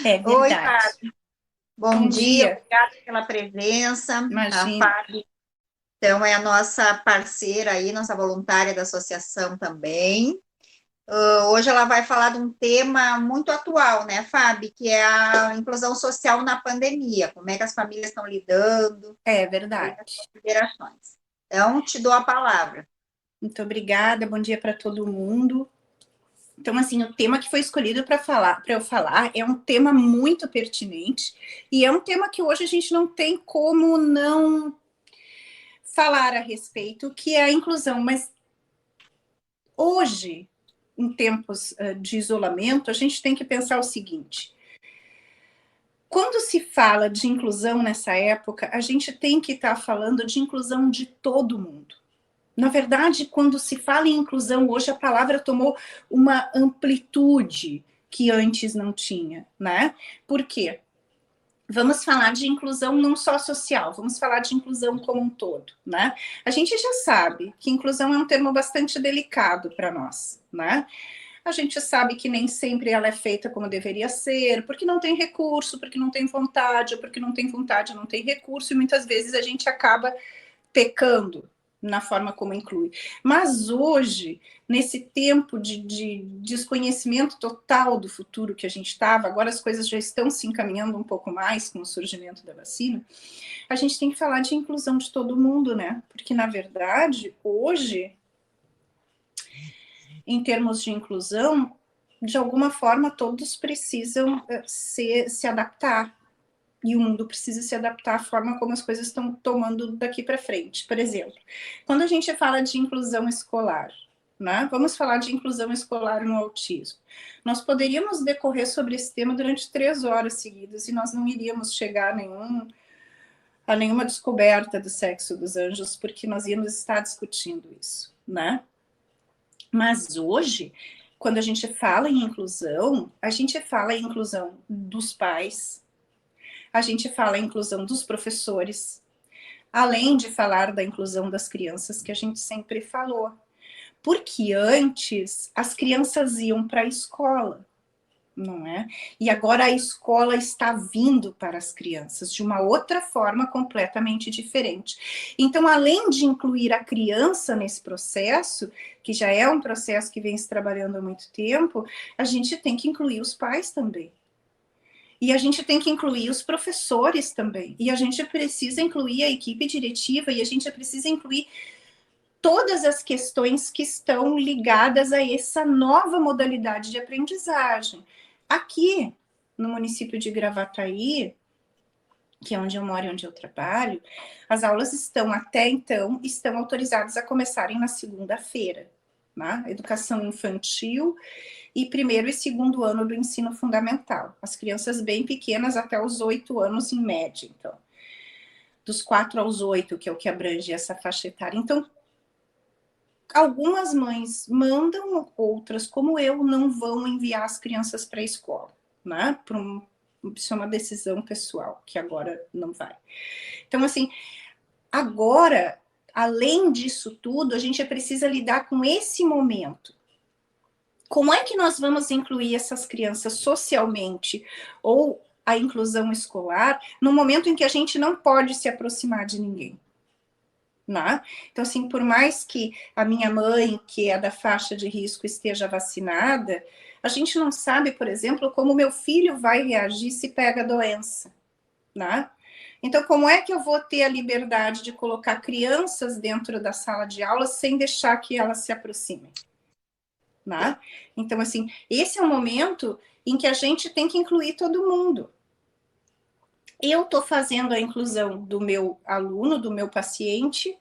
É Oi, verdade. Fábio. Bom Bom dia, dia, obrigada pela presença. A imagina. Fábio, então, é a nossa parceira aí, nossa voluntária da associação também. Hoje ela vai falar de um tema muito atual, né, Fábio, que é a inclusão social na pandemia, como é que as famílias estão lidando, É aí as verdade. considerações. Então, te dou a palavra. Muito obrigada, bom dia para todo mundo. Então, assim, o tema que foi escolhido para eu falar, é um tema muito pertinente e é um tema que hoje a gente não tem como não falar a respeito, que é a inclusão. Mas hoje, em tempos de isolamento, a gente tem que pensar o seguinte: quando se fala de inclusão nessa época, a gente tem que estar falando de inclusão de todo mundo. Na verdade, quando se fala em inclusão, hoje a palavra tomou uma amplitude que antes não tinha, né? Por quê? Vamos falar de inclusão não só social, vamos falar de inclusão como um todo, né? A gente já sabe que inclusão é um termo bastante delicado para nós, né? A gente sabe que nem sempre ela é feita como deveria ser, porque não tem recurso, porque não tem vontade, ou porque não tem vontade, não tem recurso, e muitas vezes a gente acaba pecando na forma como inclui. Mas hoje, nesse tempo de desconhecimento total do futuro que a gente estava, agora as coisas já estão se encaminhando um pouco mais com o surgimento da vacina, a gente tem que falar de inclusão de todo mundo, né? Porque, na verdade, hoje, em termos de inclusão, de alguma forma todos precisam se adaptar, e o mundo precisa se adaptar à forma como as coisas estão tomando daqui para frente. Por exemplo, quando a gente fala de inclusão escolar, né? Vamos falar de inclusão escolar no autismo. Nós poderíamos decorrer sobre esse tema durante 3 horas seguidas e nós não iríamos chegar a nenhuma descoberta do sexo dos anjos, porque nós íamos estar discutindo isso, né? Mas hoje, quando a gente fala em inclusão, a gente fala em inclusão dos pais, a gente fala em inclusão dos professores, além de falar da inclusão das crianças, que a gente sempre falou. Porque antes as crianças iam para a escola, não é? E agora a escola está vindo para as crianças de uma outra forma completamente diferente. Então, além de incluir a criança nesse processo, que já é um processo que vem se trabalhando há muito tempo, a gente tem que incluir os pais também. E a gente tem que incluir os professores também. E a gente precisa incluir a equipe diretiva e a gente precisa incluir todas as questões que estão ligadas a essa nova modalidade de aprendizagem. Aqui, no município de Gravataí, que é onde eu moro e onde eu trabalho, as aulas estão, até então, estão autorizadas a começarem na segunda-feira. Né? Educação infantil e primeiro e segundo ano do ensino fundamental. As crianças bem pequenas até os 8 anos em média, então. Dos 4 aos 8, que é o que abrange essa faixa etária. Então, algumas mães mandam, outras, como eu, não vão enviar as crianças para a escola, né? Isso é uma decisão pessoal, que agora não vai. Então, assim, agora, além disso tudo, a gente precisa lidar com esse momento. Como é que nós vamos incluir essas crianças socialmente ou a inclusão escolar no momento em que a gente não pode se aproximar de ninguém? Né? Então, assim, por mais que a minha mãe, que é da faixa de risco, esteja vacinada, a gente não sabe, por exemplo, como meu filho vai reagir se pega a doença, né? Então, como é que eu vou ter a liberdade de colocar crianças dentro da sala de aula sem deixar que elas se aproximem? Né? Então, assim, esse é o momento em que a gente tem que incluir todo mundo. Eu estou fazendo a inclusão do meu aluno, do meu paciente,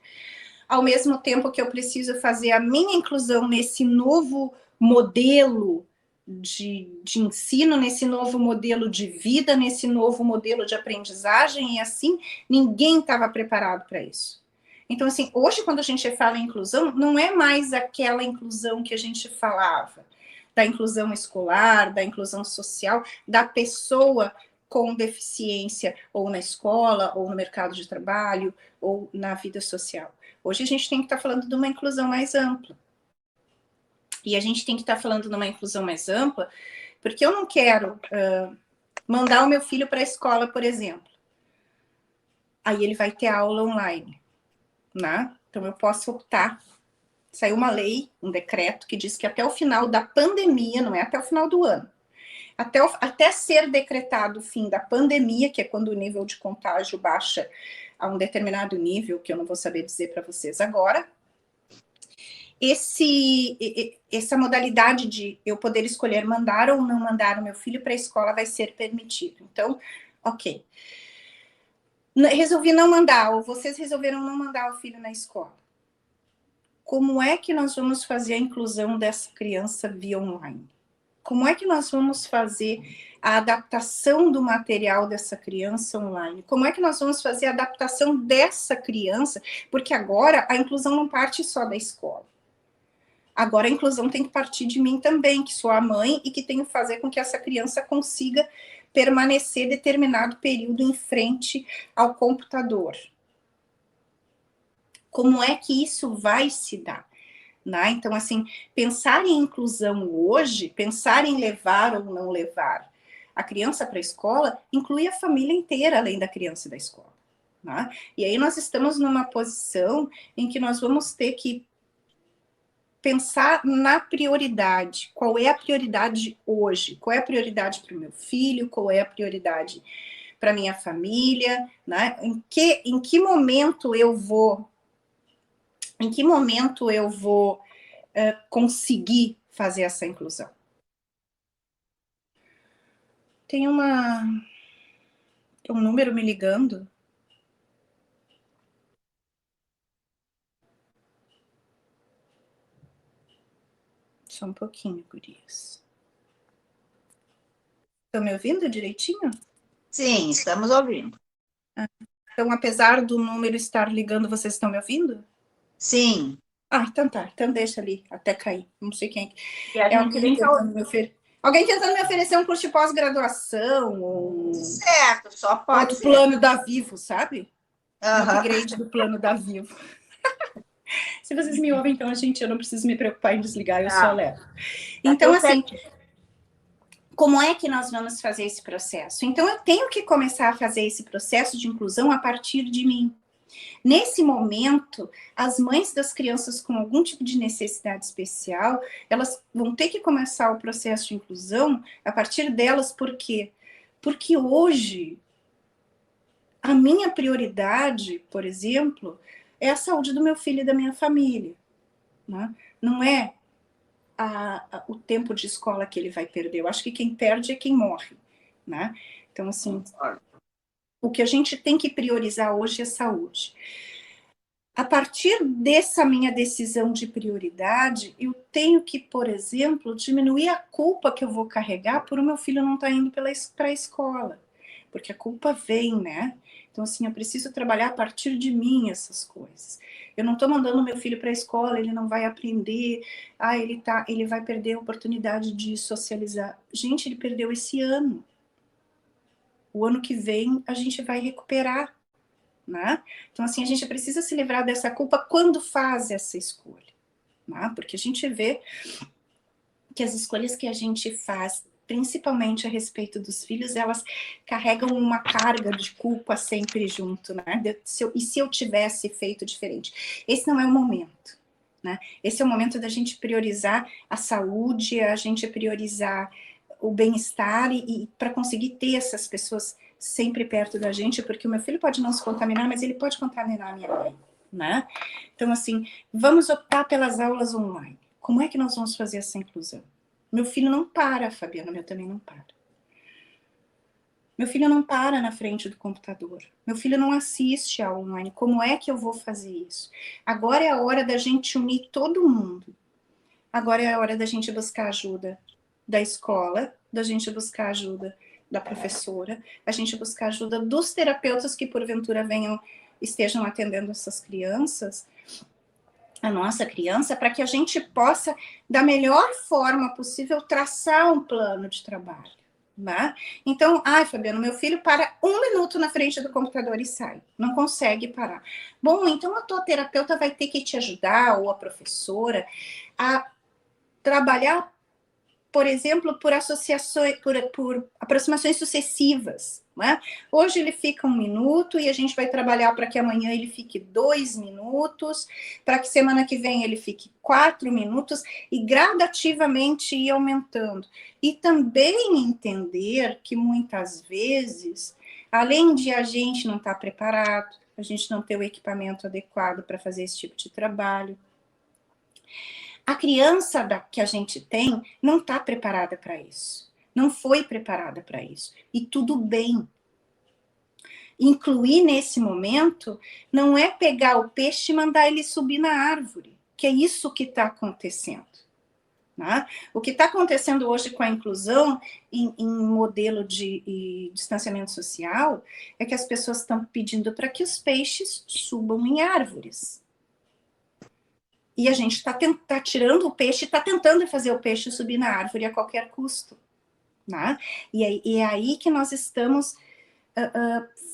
ao mesmo tempo que eu preciso fazer a minha inclusão nesse novo modelo de ensino, nesse novo modelo de vida, nesse novo modelo de aprendizagem, e assim, ninguém estava preparado para isso. Então, assim, hoje, quando a gente fala em inclusão, não é mais aquela inclusão que a gente falava, da inclusão escolar, da inclusão social, da pessoa com deficiência, ou na escola, ou no mercado de trabalho, ou na vida social. Hoje a gente tem que estar falando de uma inclusão mais ampla. E a gente tem que estar falando de uma inclusão mais ampla, porque eu não quero mandar o meu filho para a escola, por exemplo. Aí ele vai ter aula online, né? Então eu posso optar. Saiu uma lei, um decreto, que diz que até o final da pandemia, não é até o final do ano, até ser decretado o fim da pandemia, que é quando o nível de contágio baixa a um determinado nível, que eu não vou saber dizer para vocês agora, essa modalidade de eu poder escolher mandar ou não mandar o meu filho para a escola vai ser permitido. Então, ok. Resolvi não mandar, ou vocês resolveram não mandar o filho na escola. Como é que nós vamos fazer a inclusão dessa criança via online? Como é que nós vamos fazer a adaptação do material dessa criança online? Como é que nós vamos fazer a adaptação dessa criança? Porque agora a inclusão não parte só da escola. Agora a inclusão tem que partir de mim também, que sou a mãe e que tenho que fazer com que essa criança consiga permanecer determinado período em frente ao computador. Como é que isso vai se dar? Né? Então, assim, pensar em inclusão hoje, pensar em levar ou não levar a criança para a escola, inclui a família inteira, além da criança e da escola. Né? E aí nós estamos numa posição em que nós vamos ter que pensar na prioridade. Qual é a prioridade hoje? Qual é a prioridade para o meu filho? Qual é a prioridade para minha família? Né? Em que momento eu vou conseguir fazer essa inclusão? Tem um número me ligando. Só um pouquinho, gurias. Estão me ouvindo direitinho? Sim, estamos ouvindo. Então, apesar do número estar ligando, vocês estão me ouvindo? Sim. Ah, então tá. Então deixa ali, até cair. Não sei quem. E a gente alguém tentando me oferecer. Alguém tentando me oferecer um curso de pós-graduação, certo, só pode outro ser. plano da Vivo, sabe? Um Uhum. upgrade do plano da Vivo. Se vocês me ouvem, então, gente, eu não preciso me preocupar em desligar, eu só levo. Então, assim, como é que nós vamos fazer esse processo? Então, eu tenho que começar a fazer esse processo de inclusão a partir de mim. Nesse momento, as mães das crianças com algum tipo de necessidade especial, elas vão ter que começar o processo de inclusão a partir delas, por quê? Porque hoje, a minha prioridade, por exemplo, é a saúde do meu filho e da minha família. Né? Não é o tempo de escola que ele vai perder. Eu acho que quem perde é quem morre. Né? Então, assim, o que a gente tem que priorizar hoje é saúde. A partir dessa minha decisão de prioridade, eu tenho que, por exemplo, diminuir a culpa que eu vou carregar por o meu filho não estar indo para a escola. Porque a culpa vem, né? Então, assim, eu preciso trabalhar a partir de mim essas coisas. Eu não estou mandando meu filho para a escola, ele não vai aprender, ele vai perder a oportunidade de socializar. Gente, ele perdeu esse ano. O ano que vem a gente vai recuperar. Né? Então, assim, a gente precisa se livrar dessa culpa quando faz essa escolha, né? Porque a gente vê que as escolhas que a gente faz, principalmente a respeito dos filhos, elas carregam uma carga de culpa sempre junto, né? E se eu tivesse feito diferente? Esse não é o momento, né? Esse é o momento da gente priorizar a saúde, a gente priorizar o bem-estar e para conseguir ter essas pessoas sempre perto da gente, porque o meu filho pode não se contaminar, mas ele pode contaminar a minha mãe, né? Então, assim, vamos optar pelas aulas online. Como é que nós vamos fazer essa inclusão? Meu filho não para, Fabiana, meu também não para. Meu filho não para na frente do computador. Meu filho não assiste a online. Como é que eu vou fazer isso? Agora é a hora da gente unir todo mundo. Agora é a hora da gente buscar ajuda da escola, da gente buscar ajuda da professora, a gente buscar ajuda dos terapeutas que porventura estejam atendendo essas crianças, a nossa criança, para que a gente possa, da melhor forma possível, traçar um plano de trabalho. Né? Então, Fabiano, meu filho para 1 minuto na frente do computador e sai, não consegue parar. Bom, então a tua terapeuta vai ter que te ajudar, ou a professora, a trabalhar por exemplo, por associações, por aproximações sucessivas. Né? Hoje ele fica 1 minuto e a gente vai trabalhar para que amanhã ele fique 2 minutos, para que semana que vem ele fique 4 minutos, e gradativamente ir aumentando. E também entender que muitas vezes, além de a gente não estar preparado, a gente não ter o equipamento adequado para fazer esse tipo de trabalho, a criança que a gente tem não está preparada para isso. Não foi preparada para isso. E tudo bem. Incluir nesse momento não é pegar o peixe e mandar ele subir na árvore, que é isso que está acontecendo. Né? O que está acontecendo hoje com a inclusão em modelo de distanciamento social é que as pessoas estão pedindo para que os peixes subam em árvores. E a gente está tirando o peixe, está tentando fazer o peixe subir na árvore a qualquer custo. Né? E é aí que nós estamos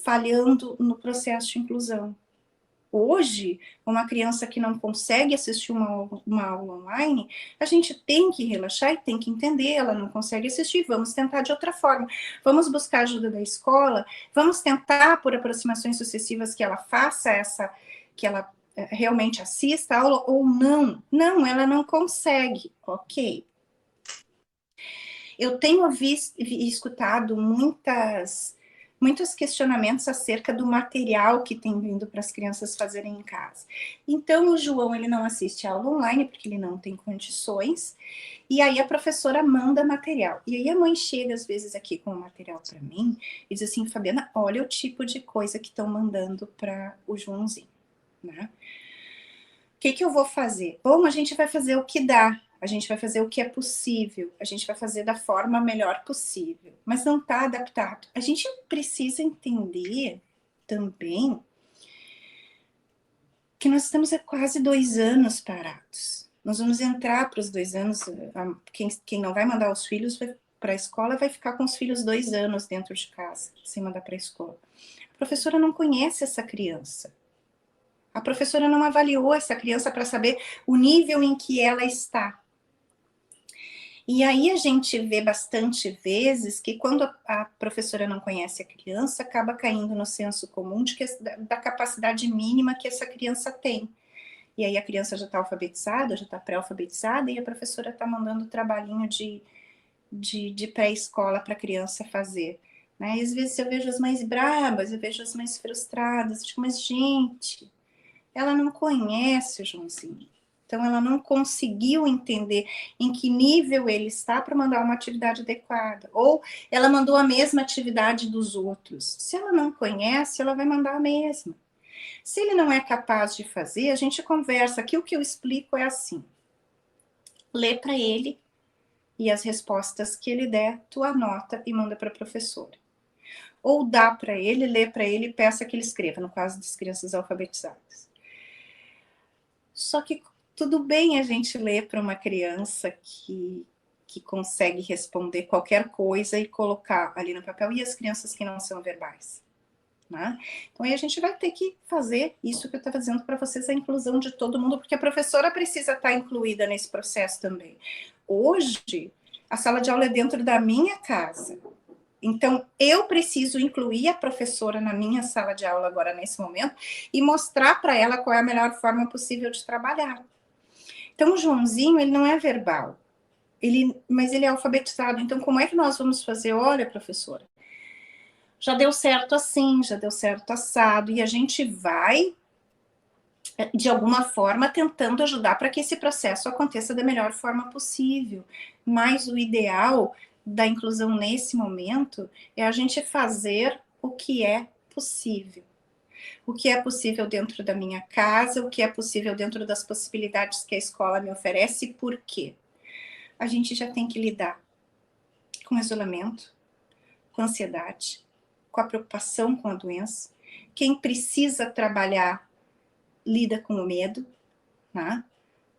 falhando no processo de inclusão. Hoje, uma criança que não consegue assistir uma aula online, a gente tem que relaxar e tem que entender, ela não consegue assistir, vamos tentar de outra forma. Vamos buscar ajuda da escola, vamos tentar, por aproximações sucessivas, que ela faça que ela realmente assista a aula ou não. Não, ela não consegue, ok. Eu tenho escutado muitos questionamentos acerca do material que tem vindo para as crianças fazerem em casa. Então, o João, ele não assiste a aula online, porque ele não tem condições, e aí a professora manda material. E aí a mãe chega, às vezes, aqui com o material para mim, e diz assim, Fabiana, olha o tipo de coisa que estão mandando para o Joãozinho, né? O que eu vou fazer? Bom, a gente vai fazer o que dá, a gente vai fazer o que é possível, a gente vai fazer da forma melhor possível, mas não está adaptado. A gente precisa entender também que nós estamos há quase 2 anos parados. Nós vamos entrar para os 2 anos, quem não vai mandar os filhos para a escola vai ficar com os filhos 2 anos dentro de casa, sem mandar para a escola. A professora não conhece essa criança. A professora não avaliou essa criança para saber o nível em que ela está. E aí a gente vê bastante vezes que quando a professora não conhece a criança, acaba caindo no senso comum da capacidade mínima que essa criança tem. E aí a criança já está alfabetizada, já está pré-alfabetizada, e a professora está mandando trabalhinho de pré-escola para a criança fazer. Né? E às vezes eu vejo as mães bravas, eu vejo as mães frustradas, eu digo, mas gente, ela não conhece o Joãozinho. Então, ela não conseguiu entender em que nível ele está para mandar uma atividade adequada. Ou ela mandou a mesma atividade dos outros. Se ela não conhece, ela vai mandar a mesma. Se ele não é capaz de fazer, a gente conversa. Aqui o que eu explico é assim. Lê para ele e as respostas que ele der, tu anota e manda para a professora. Ou dá para ele, lê para ele e peça que ele escreva, no caso das crianças alfabetizadas. Só que tudo bem a gente ler para uma criança que consegue responder qualquer coisa e colocar ali no papel, e as crianças que não são verbais. Né? Então aí a gente vai ter que fazer isso que eu estava dizendo para vocês, a inclusão de todo mundo, porque a professora precisa estar incluída nesse processo também. Hoje, a sala de aula é dentro da minha casa. Então, eu preciso incluir a professora na minha sala de aula agora, nesse momento, e mostrar para ela qual é a melhor forma possível de trabalhar. Então, o Joãozinho, ele não é verbal, mas ele é alfabetizado. Então, como é que nós vamos fazer? Olha, professora, já deu certo assim, já deu certo assado, e a gente vai, de alguma forma, tentando ajudar para que esse processo aconteça da melhor forma possível. Mas o ideal da inclusão nesse momento é a gente fazer o que é possível. O que é possível dentro da minha casa, o que é possível dentro das possibilidades que a escola me oferece, e por quê? A gente já tem que lidar com isolamento, com ansiedade, com a preocupação com a doença. Quem precisa trabalhar lida com o medo, né?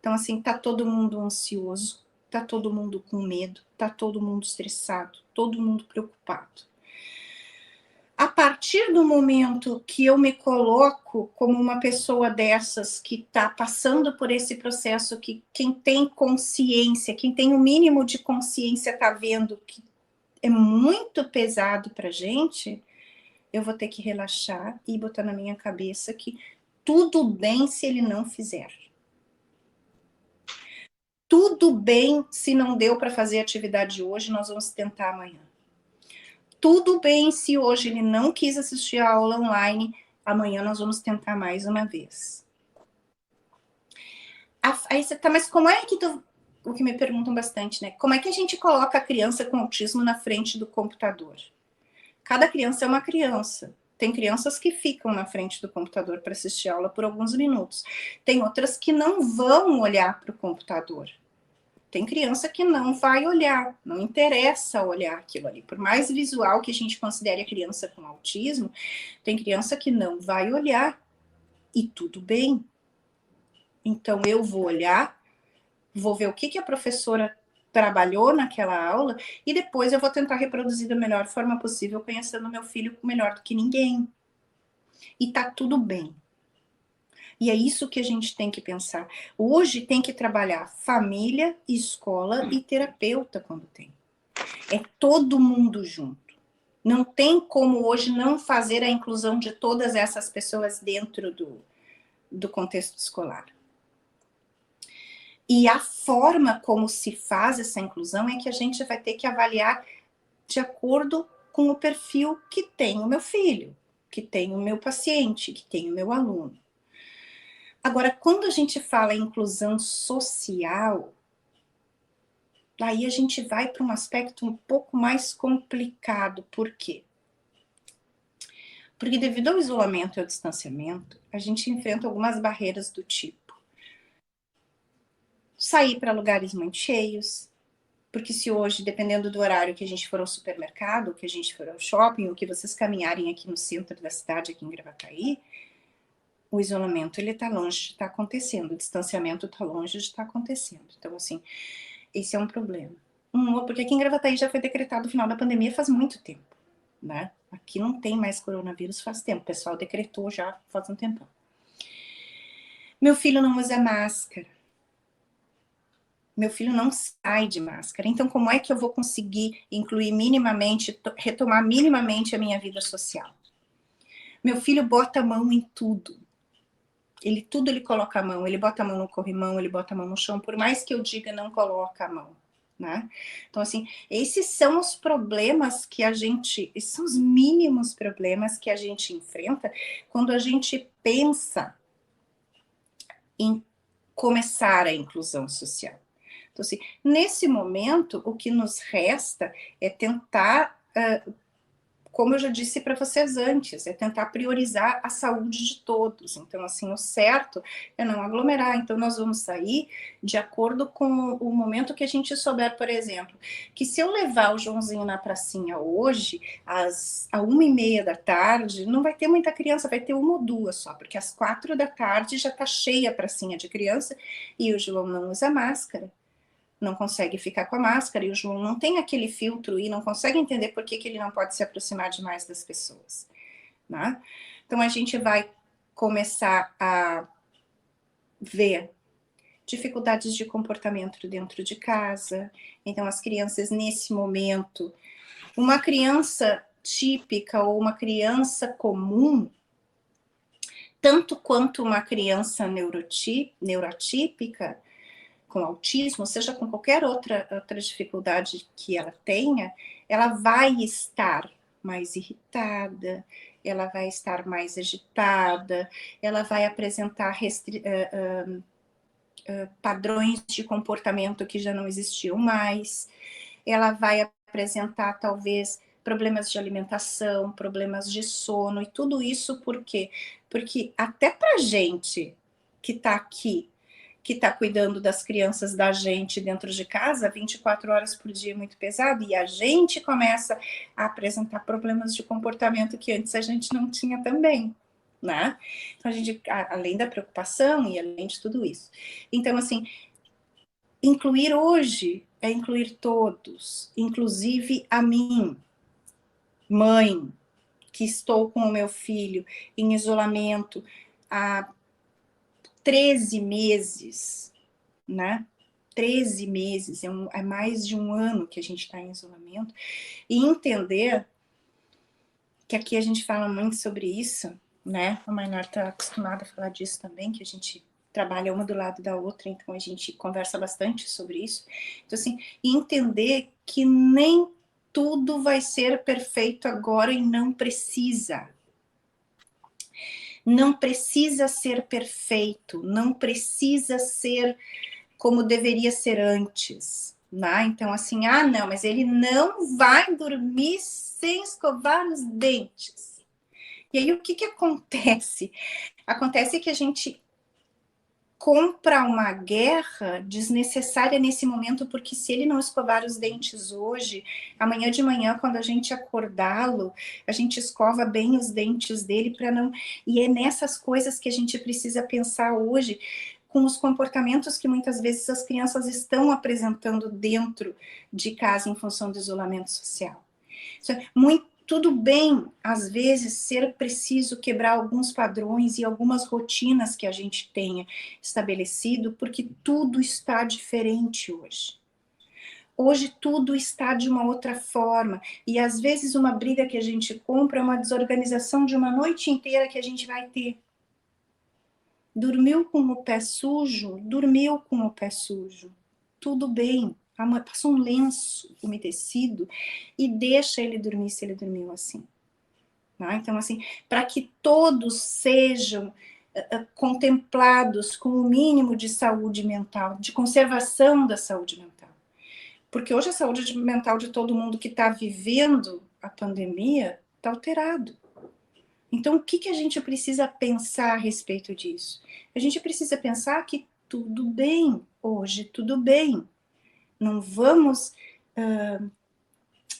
Então, assim, tá todo mundo ansioso, tá todo mundo com medo, tá todo mundo estressado, todo mundo preocupado. A partir do momento que eu me coloco como uma pessoa dessas que está passando por esse processo, que quem tem consciência, quem tem o mínimo de consciência está vendo que é muito pesado para a gente, eu vou ter que relaxar e botar na minha cabeça que tudo bem se ele não fizer. Tudo bem se não deu para fazer atividade hoje, nós vamos tentar amanhã. Tudo bem se hoje ele não quis assistir a aula online, amanhã nós vamos tentar mais uma vez. Aí você tá, mas como é que tu... O que me perguntam bastante, né? Como é que a gente coloca a criança com autismo na frente do computador? Cada criança é uma criança. Tem crianças que ficam na frente do computador para assistir a aula por alguns minutos. Tem outras que não vão olhar para o computador. Tem criança que não vai olhar, não interessa olhar aquilo ali. Por mais visual que a gente considere a criança com autismo, tem criança que não vai olhar e tudo bem. Então eu vou olhar, vou ver o que a professora trabalhou naquela aula e depois eu vou tentar reproduzir da melhor forma possível, conhecendo meu filho melhor do que ninguém. E tá tudo bem. E é isso que a gente tem que pensar. Hoje tem que trabalhar família, escola e terapeuta quando tem. É todo mundo junto. Não tem como hoje não fazer a inclusão de todas essas pessoas dentro do contexto escolar. E a forma como se faz essa inclusão é que a gente vai ter que avaliar de acordo com o perfil que tem o meu filho, que tem o meu paciente, que tem o meu aluno. Agora, quando a gente fala em inclusão social, aí a gente vai para um aspecto um pouco mais complicado. Por quê? Porque devido ao isolamento e ao distanciamento, a gente enfrenta algumas barreiras do tipo sair para lugares muito cheios, porque se hoje, dependendo do horário que a gente for ao supermercado, que a gente for ao shopping, ou que vocês caminharem aqui no centro da cidade, aqui em Gravataí, o isolamento, ele tá longe de estar acontecendo, o distanciamento tá longe de estar acontecendo. Então, assim, esse é um problema. Porque aqui em Gravataí já foi decretado o final da pandemia faz muito tempo, né? Aqui não tem mais coronavírus faz tempo, o pessoal decretou já faz um tempão. Meu filho não usa máscara. Meu filho não sai de máscara. Então, como é que eu vou conseguir incluir minimamente, retomar minimamente a minha vida social? Meu filho bota a mão em tudo. Tudo ele coloca a mão, ele bota a mão no corrimão, ele bota a mão no chão, por mais que eu diga não coloca a mão, né? Então, assim, esses são os problemas que esses são os mínimos problemas que a gente enfrenta quando a gente pensa em começar a inclusão social. Então, assim, nesse momento, o que nos resta é tentar, como eu já disse para vocês antes, é tentar priorizar a saúde de todos. Então, assim, o certo é não aglomerar. Então, nós vamos sair de acordo com o momento que a gente souber, por exemplo, que se eu levar o Joãozinho na pracinha hoje, às 1h30 da tarde, não vai ter muita criança, vai ter uma ou duas só, porque às 4 da tarde já está cheia a pracinha de criança e o João não usa máscara. Não consegue ficar com a máscara, e o João não tem aquele filtro e não consegue entender por que ele não pode se aproximar demais das pessoas, né? Então, a gente vai começar a ver dificuldades de comportamento dentro de casa. Então, as crianças, nesse momento, uma criança típica ou uma criança comum, tanto quanto uma criança neurotípica, com autismo, seja com qualquer outra dificuldade que ela tenha, ela vai estar mais irritada, ela vai estar mais agitada, ela vai apresentar padrões de comportamento que já não existiam mais, ela vai apresentar, talvez, problemas de alimentação, problemas de sono, e tudo isso por quê? Porque até pra gente que tá aqui, que está cuidando das crianças da gente dentro de casa, 24 horas por dia é muito pesado, e a gente começa a apresentar problemas de comportamento que antes a gente não tinha também, né? Então, a gente, além da preocupação e além de tudo isso. Então, assim, incluir hoje é incluir todos, inclusive a mim, mãe, que estou com o meu filho em isolamento há 13 meses, né? 13 meses, é mais de um ano que a gente está em isolamento, e entender que aqui a gente fala muito sobre isso, né? A Mainar está acostumada a falar disso também, que a gente trabalha uma do lado da outra, então a gente conversa bastante sobre isso. Então, assim, entender que nem tudo vai ser perfeito agora e não precisa. Não precisa ser perfeito, não precisa ser como deveria ser antes, né? Então, assim, não, mas ele não vai dormir sem escovar os dentes. E aí, o que acontece? Acontece que a gente compra uma guerra desnecessária nesse momento, porque se ele não escovar os dentes hoje, amanhã de manhã, quando a gente acordá-lo, a gente escova bem os dentes dele para não... E é nessas coisas que a gente precisa pensar hoje, com os comportamentos que muitas vezes as crianças estão apresentando dentro de casa em função do isolamento social. Tudo bem, às vezes, ser preciso quebrar alguns padrões e algumas rotinas que a gente tenha estabelecido, porque tudo está diferente hoje. Hoje tudo está de uma outra forma, e às vezes uma briga que a gente compra é uma desorganização de uma noite inteira que a gente vai ter. Dormiu com o pé sujo? Dormiu com o pé sujo. Tudo bem. Passa um lenço umedecido e deixa ele dormir se ele dormiu assim. Tá? Então, assim, para que todos sejam contemplados com o mínimo de saúde mental, de conservação da saúde mental. Porque hoje a saúde mental de todo mundo que está vivendo a pandemia está alterado. Então, o que a gente precisa pensar a respeito disso? A gente precisa pensar que tudo bem, hoje tudo bem. Não vamos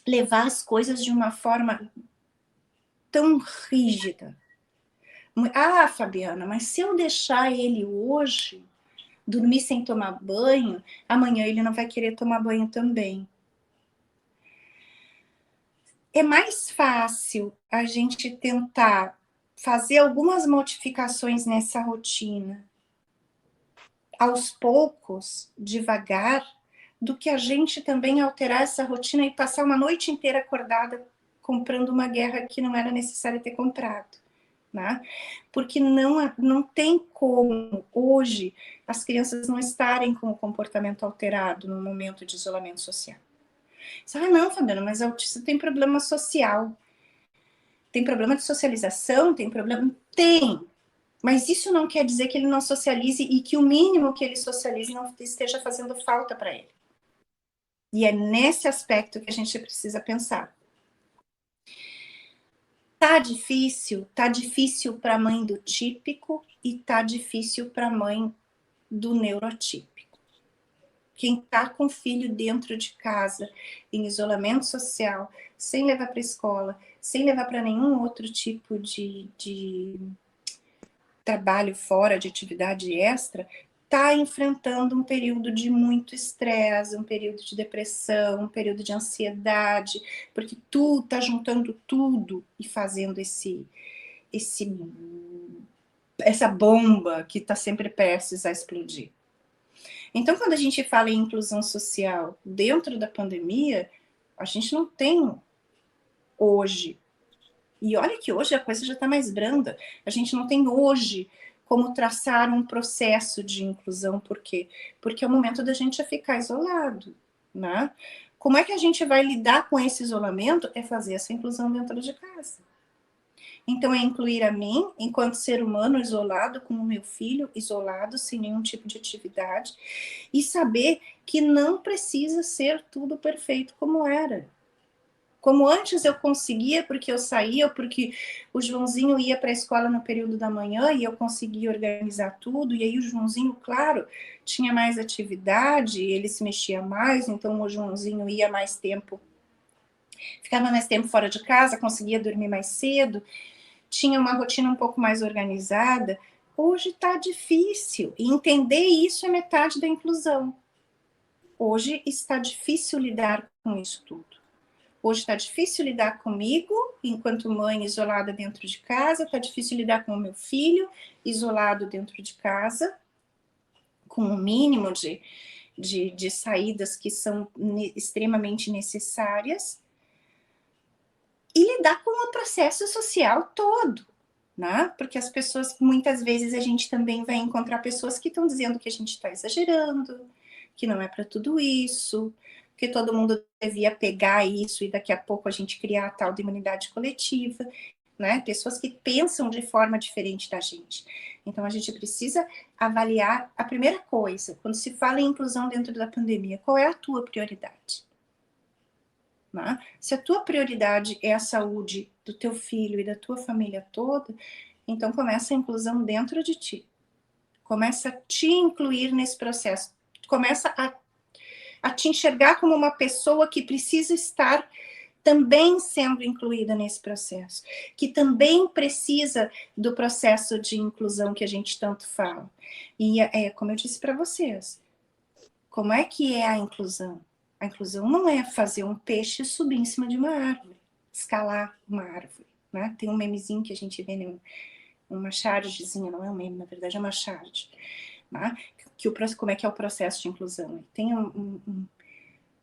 levar as coisas de uma forma tão rígida. Fabiana, mas se eu deixar ele hoje dormir sem tomar banho, amanhã ele não vai querer tomar banho também. É mais fácil a gente tentar fazer algumas modificações nessa rotina, aos poucos, devagar, do que a gente também alterar essa rotina e passar uma noite inteira acordada comprando uma guerra que não era necessário ter comprado. Né? Porque não tem como hoje as crianças não estarem com o comportamento alterado no momento de isolamento social. Não, Fabiana, mas autista tem problema social, tem problema de socialização, tem problema... Tem, mas isso não quer dizer que ele não socialize e que o mínimo que ele socialize não esteja fazendo falta para ele. E é nesse aspecto que a gente precisa pensar. Tá difícil para a mãe do típico e tá difícil para a mãe do neurotípico. Quem tá com o filho dentro de casa, em isolamento social, sem levar para a escola, sem levar para nenhum outro tipo de trabalho fora, de atividade extra, está enfrentando um período de muito estresse, um período de depressão, um período de ansiedade, porque tu está juntando tudo e fazendo essa bomba que está sempre prestes a explodir. Então, quando a gente fala em inclusão social dentro da pandemia, a gente não tem hoje, e olha que hoje a coisa já está mais branda, a gente não tem hoje como traçar um processo de inclusão. Por quê? Porque é o momento da gente ficar isolado, né? Como é que a gente vai lidar com esse isolamento? É fazer essa inclusão dentro de casa. Então, é incluir a mim, enquanto ser humano isolado, com o meu filho isolado, sem nenhum tipo de atividade, e saber que não precisa ser tudo perfeito como era. Como antes eu conseguia, porque eu saía, ou porque o Joãozinho ia para a escola no período da manhã e eu conseguia organizar tudo, e aí o Joãozinho, claro, tinha mais atividade, ele se mexia mais, então o Joãozinho ia mais tempo, ficava mais tempo fora de casa, conseguia dormir mais cedo, tinha uma rotina um pouco mais organizada. Hoje está difícil, e entender isso é metade da inclusão. Hoje está difícil lidar com isso tudo. Hoje está difícil lidar comigo, enquanto mãe isolada dentro de casa, está difícil lidar com o meu filho, isolado dentro de casa, com o mínimo de saídas que são extremamente necessárias, e lidar com o processo social todo, né? Porque as pessoas, muitas vezes a gente também vai encontrar pessoas que estão dizendo que a gente está exagerando, que não é para tudo isso, que todo mundo devia pegar isso e daqui a pouco a gente criar a tal de imunidade coletiva, né? Pessoas que pensam de forma diferente da gente. Então a gente precisa avaliar a primeira coisa, quando se fala em inclusão dentro da pandemia, qual é a tua prioridade? Né? Se a tua prioridade é a saúde do teu filho e da tua família toda, então começa a inclusão dentro de ti. Começa a te incluir nesse processo. Começa a te enxergar como uma pessoa que precisa estar também sendo incluída nesse processo, que também precisa do processo de inclusão que a gente tanto fala. E como eu disse para vocês, como é que é a inclusão? A inclusão não é fazer um peixe subir em cima de uma árvore, escalar uma árvore, né? Tem um memezinho que a gente vê, uma chargezinha, não é um meme, na verdade é uma charge, né? Como é que é o processo de inclusão? Tem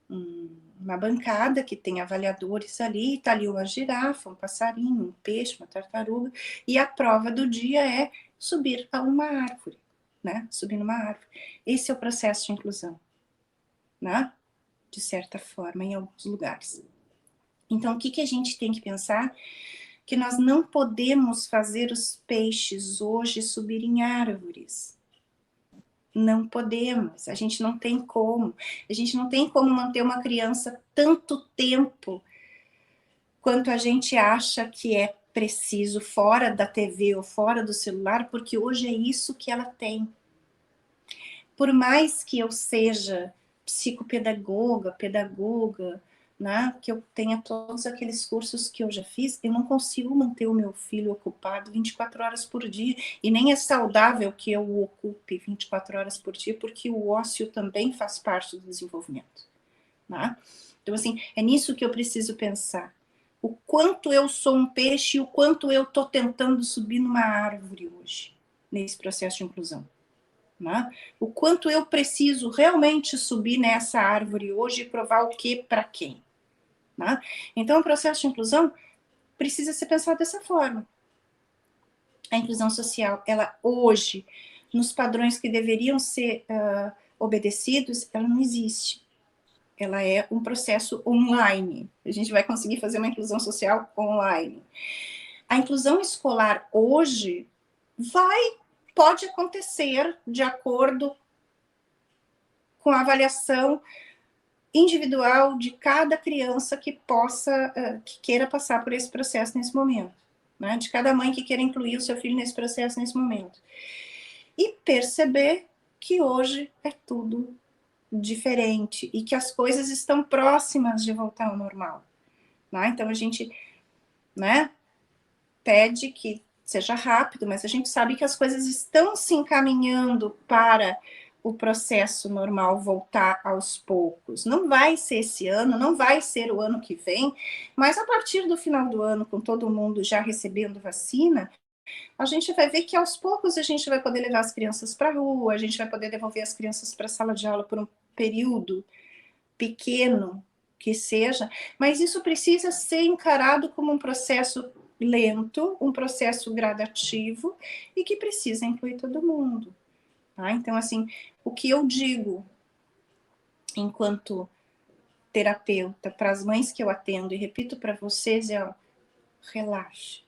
uma bancada que tem avaliadores ali, tá ali uma girafa, um passarinho, um peixe, uma tartaruga, e a prova do dia é subir a uma árvore, né? Subir numa árvore. Esse é o processo de inclusão, né? De certa forma, em alguns lugares. Então, o que a gente tem que pensar? Que nós não podemos fazer os peixes hoje subir em árvores. Não podemos, a gente não tem como. A gente não tem como manter uma criança tanto tempo quanto a gente acha que é preciso, fora da TV ou fora do celular, porque hoje é isso que ela tem. Por mais que eu seja psicopedagoga, pedagoga, né, que eu tenha todos aqueles cursos que eu já fiz, eu não consigo manter o meu filho ocupado 24 horas por dia, e nem é saudável que eu o ocupe 24 horas por dia, porque o ócio também faz parte do desenvolvimento, né? Então, assim, é nisso que eu preciso pensar. O quanto eu sou um peixe e o quanto eu estou tentando subir numa árvore hoje, nesse processo de inclusão. Né? O quanto eu preciso realmente subir nessa árvore hoje e provar o que para quem. Né? Então, o processo de inclusão precisa ser pensado dessa forma. A inclusão social, ela hoje, nos padrões que deveriam ser obedecidos, ela não existe. Ela é um processo online. A gente vai conseguir fazer uma inclusão social online. A inclusão escolar hoje pode acontecer de acordo com a avaliação individual de cada criança que que queira passar por esse processo nesse momento, né? De cada mãe que queira incluir o seu filho nesse processo nesse momento. E perceber que hoje é tudo diferente e que as coisas estão próximas de voltar ao normal, né? Então a gente, né, pede que seja rápido, mas a gente sabe que as coisas estão se encaminhando para o processo normal voltar aos poucos. Não vai ser esse ano, não vai ser o ano que vem, mas a partir do final do ano, com todo mundo já recebendo vacina, a gente vai ver que aos poucos a gente vai poder levar as crianças para a rua, a gente vai poder devolver as crianças para a sala de aula por um período pequeno que seja, mas isso precisa ser encarado como um processo lento, um processo gradativo e que precisa incluir todo mundo. Tá? Então, assim, o que eu digo enquanto terapeuta para as mães que eu atendo e repito para vocês é, ó, relaxe.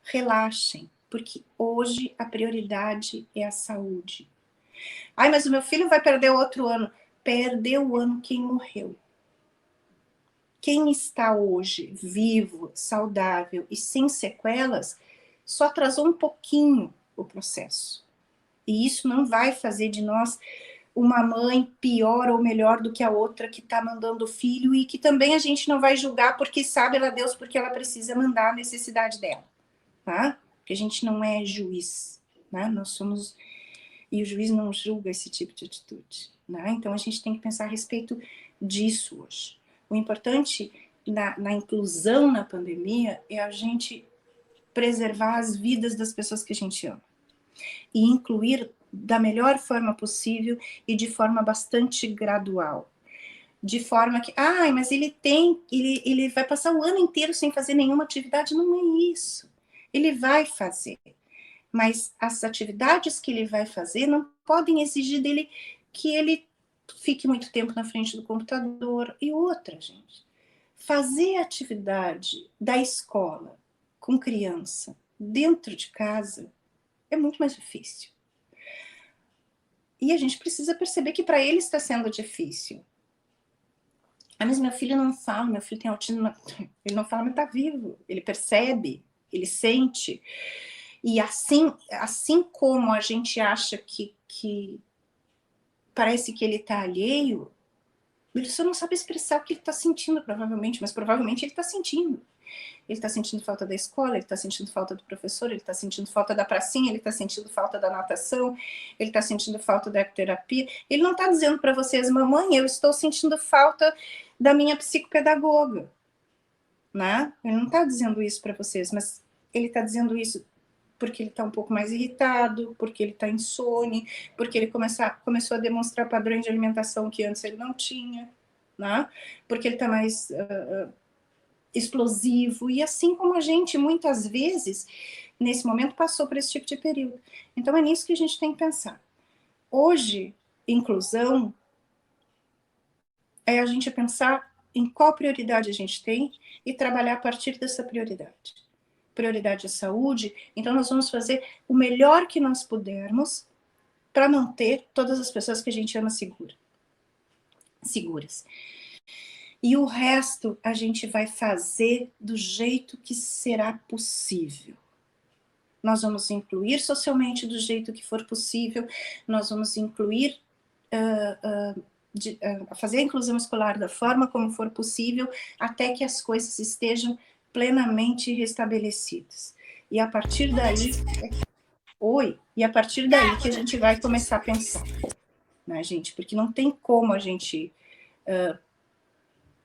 Relaxem, porque hoje a prioridade é a saúde. Ai, mas o meu filho vai perder outro ano. Perdeu o ano quem morreu. Quem está hoje vivo, saudável e sem sequelas, só atrasou um pouquinho o processo. E isso não vai fazer de nós uma mãe pior ou melhor do que a outra que está mandando o filho e que também a gente não vai julgar porque sabe ela Deus porque ela precisa mandar a necessidade dela, tá? Porque a gente não é juiz, né? Nós somos... E o juiz não julga esse tipo de atitude, né? Então a gente tem que pensar a respeito disso hoje. O importante na inclusão na pandemia é a gente preservar as vidas das pessoas que a gente ama e incluir da melhor forma possível e de forma bastante gradual. De forma que, mas ele vai passar o ano inteiro sem fazer nenhuma atividade. Não é isso. Ele vai fazer. Mas as atividades que ele vai fazer não podem exigir dele que ele fique muito tempo na frente do computador. E outra, gente, fazer atividade da escola com criança dentro de casa é muito mais difícil. E a gente precisa perceber que para ele está sendo difícil. Mas meu filho não fala, meu filho tem autismo, ele não fala, mas está vivo, ele percebe, ele sente. E assim como a gente acha que parece que ele está alheio, ele só não sabe expressar o que ele está sentindo, provavelmente, mas provavelmente ele está sentindo. Ele está sentindo falta da escola, ele está sentindo falta do professor, ele está sentindo falta da pracinha, ele está sentindo falta da natação, ele está sentindo falta da terapia. Ele não está dizendo para vocês, mamãe, eu estou sentindo falta da minha psicopedagoga, né? Ele não está dizendo isso para vocês, mas ele está dizendo isso porque ele está um pouco mais irritado, porque ele está insone, porque ele começou a demonstrar padrões de alimentação que antes ele não tinha, né? Porque ele está mais explosivo, e assim como a gente, muitas vezes, nesse momento, passou por esse tipo de período. Então, é nisso que a gente tem que pensar. Hoje, inclusão é a gente pensar em qual prioridade a gente tem e trabalhar a partir dessa prioridade. Prioridade é saúde, então nós vamos fazer o melhor que nós pudermos para manter todas as pessoas que a gente ama seguras. E o resto a gente vai fazer do jeito que será possível. Nós vamos incluir socialmente do jeito que for possível, nós vamos incluir, fazer a inclusão escolar da forma como for possível, até que as coisas estejam plenamente restabelecidas. E a partir daí, que a gente vai começar a pensar, né, gente? Porque não tem como a gente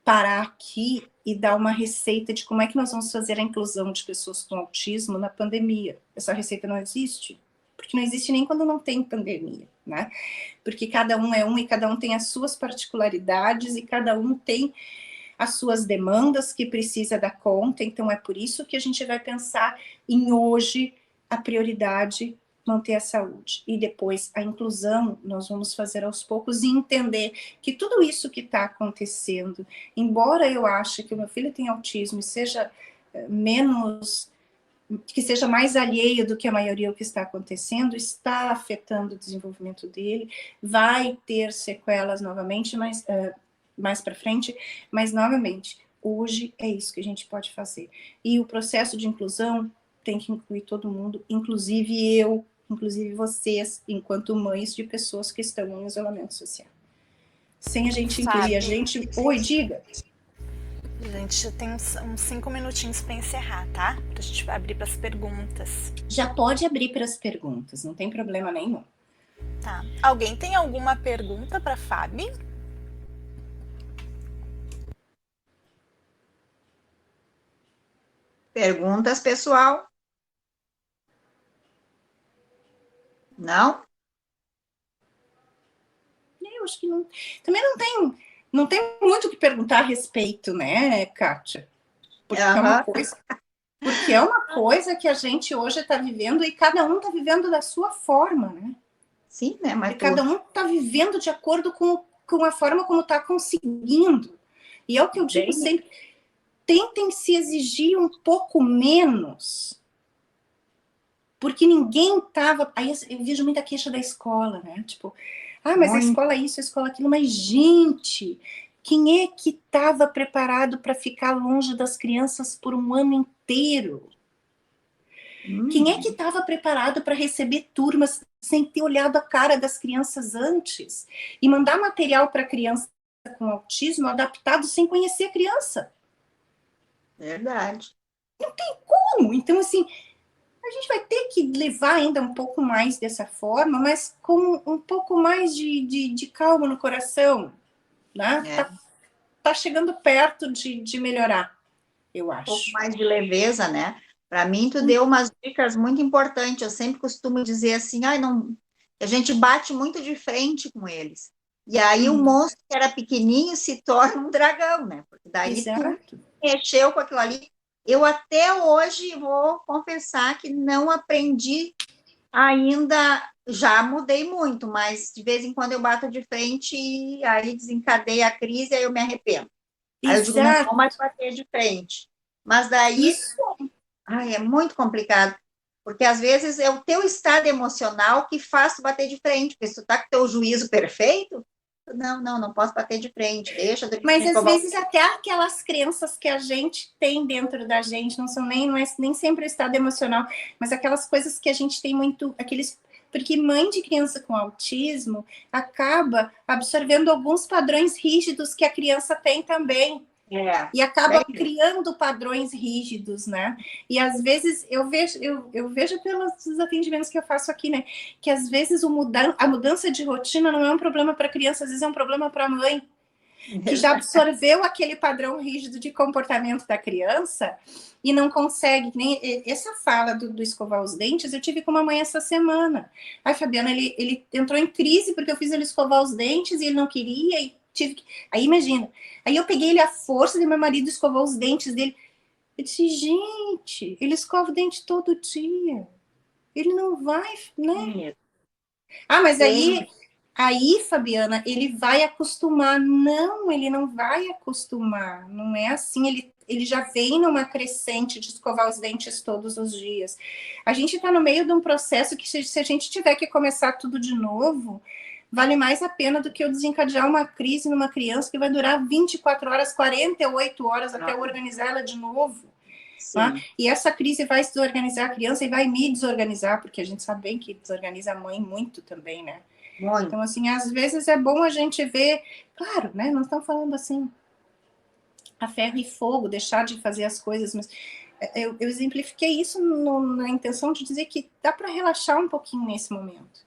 parar aqui e dar uma receita de como é que nós vamos fazer a inclusão de pessoas com autismo na pandemia. Essa receita não existe, porque não existe nem quando não tem pandemia, né? Porque cada um é um e cada um tem as suas particularidades e cada um tem as suas demandas que precisa dar conta. Então é por isso que a gente vai pensar em hoje a prioridade manter a saúde. E depois a inclusão nós vamos fazer aos poucos e entender que tudo isso que está acontecendo, embora eu ache que o meu filho tem autismo e seja que seja mais alheio do que a maioria o que está acontecendo, está afetando o desenvolvimento dele, vai ter sequelas novamente, mas mais para frente, mas novamente, hoje é isso que a gente pode fazer. E o processo de inclusão tem que incluir todo mundo, inclusive eu, inclusive vocês, enquanto mães de pessoas que estão em isolamento social. Sem a gente incluir a gente... Oi, diga. A gente tem uns 5 minutinhos para encerrar, tá? Para a gente abrir para as perguntas. Já pode abrir para as perguntas, não tem problema nenhum. Tá. Alguém tem alguma pergunta para a Fabi? Perguntas, pessoal? Não? Eu acho que não. Também não tem muito o que perguntar a respeito, né, Kátia? Porque é uma coisa que a gente hoje está vivendo e cada um está vivendo da sua forma, né? Sim, né? Mas cada um está vivendo de acordo com a forma como está conseguindo. E é o que eu digo sempre, tentem se exigir um pouco menos, porque ninguém estava... Aí eu vejo muita queixa da escola, né? Tipo, mas a escola isso, a escola aquilo. Mas, gente, quem é que estava preparado para ficar longe das crianças por um ano inteiro? Quem é que estava preparado para receber turmas sem ter olhado a cara das crianças antes? E mandar material para criança com autismo adaptado sem conhecer a criança? Verdade. Não tem como. Então, assim, a gente vai ter que levar ainda um pouco mais dessa forma, mas com um pouco mais de calma no coração, né? tá chegando perto de melhorar, eu acho. Um pouco mais de leveza, né? Para mim, tu deu umas dicas muito importantes. Eu sempre costumo dizer assim, não, a gente bate muito de frente com eles. E aí o monstro que era pequenininho se torna um dragão, né? Porque daí Exato. tu mexeu com aquilo ali. Eu até hoje vou confessar que não aprendi ainda, já mudei muito, mas de vez em quando eu bato de frente e aí desencadeia a crise e aí eu me arrependo. Aí eu digo, não vou mais bater de frente. Mas daí, Isso. é muito complicado, porque às vezes é o teu estado emocional que faz tu bater de frente, porque se tu tá com o teu juízo perfeito, não posso bater de frente, deixa eu Mas às vezes até aquelas crenças que a gente tem dentro da gente não são não é nem sempre o estado emocional, mas aquelas coisas que a gente tem muito, porque mãe de criança com autismo acaba absorvendo alguns padrões rígidos que a criança tem também. E acaba criando padrões rígidos, né? E às vezes eu vejo pelos atendimentos que eu faço aqui, né? Que às vezes a mudança de rotina não é um problema para a criança, às vezes é um problema para a mãe, que já absorveu aquele padrão rígido de comportamento da criança e não consegue. Nem essa fala do escovar os dentes, eu tive com uma mãe essa semana. Ai, Fabiana, ele entrou em crise porque eu fiz ele escovar os dentes e ele não queria e tive que... Aí imagina, aí eu peguei ele à força e meu marido escovou os dentes dele. Eu disse, gente, ele escova o dente todo dia. Ele não vai, né? Mas aí, Fabiana, ele vai acostumar. Não, ele não vai acostumar. Não é assim, ele já vem numa crescente de escovar os dentes todos os dias. A gente está no meio de um processo que se a gente tiver que começar tudo de novo, vale mais a pena do que eu desencadear uma crise numa criança que vai durar 24 horas, 48 horas até eu organizar ela de novo. Tá? E essa crise vai desorganizar a criança e vai me desorganizar, porque a gente sabe bem que desorganiza a mãe muito também, né? Muito. Então, assim, às vezes é bom a gente ver, claro, né? Não estamos falando assim, a ferro e fogo, deixar de fazer as coisas, mas eu exemplifiquei isso na intenção de dizer que dá para relaxar um pouquinho nesse momento.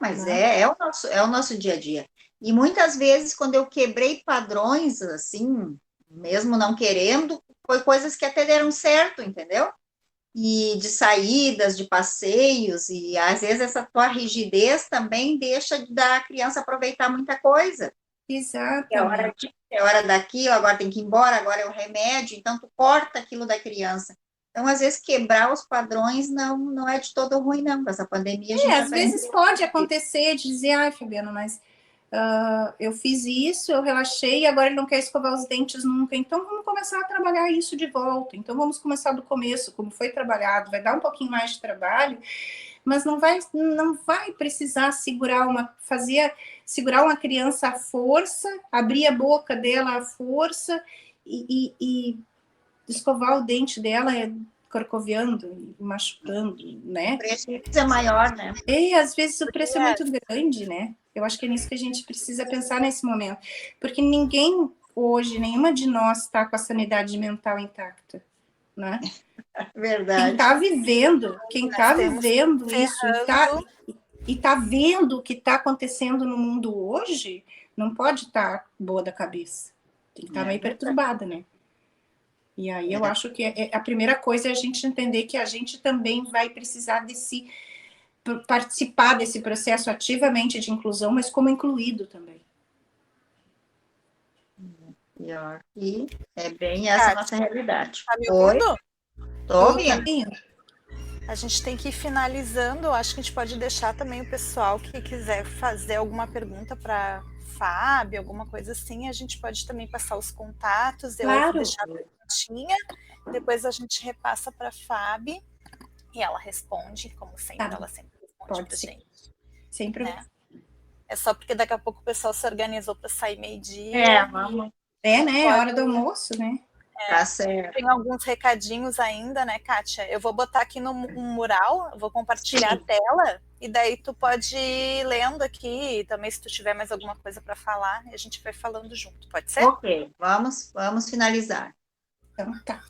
Mas é o nosso dia a dia. E muitas vezes, quando eu quebrei padrões, assim, mesmo não querendo, foi coisas que até deram certo, entendeu? E de saídas, de passeios, e às vezes essa tua rigidez também deixa da criança aproveitar muita coisa. Exato. É hora daquilo, agora tem que ir embora, agora é o remédio, então tu corta aquilo da criança. Então, às vezes, quebrar os padrões não é de todo ruim, não. Com essa pandemia, a gente às vezes pode acontecer de dizer, ai, Fabiana, mas eu fiz isso, eu relaxei, e agora ele não quer escovar os dentes nunca. Então, vamos começar a trabalhar isso de volta. Então, vamos começar do começo, como foi trabalhado. Vai dar um pouquinho mais de trabalho, mas não vai precisar segurar uma criança à força, abrir a boca dela à força e escovar o dente dela corcoviando, machucando, né? O preço é maior, né? E às vezes o preço é muito grande, né? Eu acho que é nisso que a gente precisa pensar nesse momento. Porque ninguém hoje, nenhuma de nós está com a sanidade mental intacta, né? Verdade. Quem tá vivendo isso e tá vendo o que está acontecendo no mundo hoje, não pode estar boa da cabeça. Tem que estar meio perturbada, né? E aí eu acho que a primeira coisa é a gente entender que a gente também vai precisar participar desse processo ativamente de inclusão, mas como incluído também. Pior. E é bem essa a nossa realidade. Tá me ouvindo? Tô ouvindo. A gente tem que ir finalizando. Eu acho que a gente pode deixar também o pessoal que quiser fazer alguma pergunta para Fábio, alguma coisa assim, a gente pode também passar os contatos, claro. Deixar a perguntinha, depois a gente repassa para a Fábio e ela responde, como sempre, ela sempre responde para a gente. Sempre. Né? É só porque daqui a pouco o pessoal se organizou para sair meio-dia. Vamos. Né? É hora do almoço, né? Tá certo. Tem alguns recadinhos ainda, né, Kátia? Eu vou botar aqui no mural, vou compartilhar a tela, e daí tu pode ir lendo aqui, também se tu tiver mais alguma coisa para falar, a gente vai falando junto, pode ser? Ok, vamos finalizar. Então tá.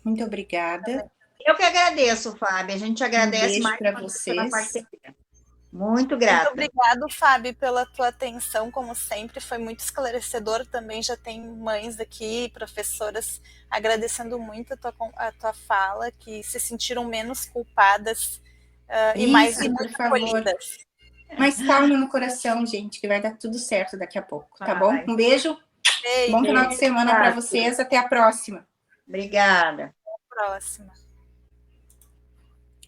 Muito obrigada. Eu que agradeço, Fábio, a gente agradece mais para vocês. Muito grata. Muito obrigado, Fábio, pela tua atenção, como sempre, foi muito esclarecedor. Também já tem mães aqui, professoras, agradecendo muito a tua fala, que se sentiram menos culpadas e mais acolhidas. Mais calma no coração, gente, que vai dar tudo certo daqui a pouco, tá bom? Um beijo, Beijo. Bom final de semana para vocês, até a próxima. Obrigada. Até a próxima.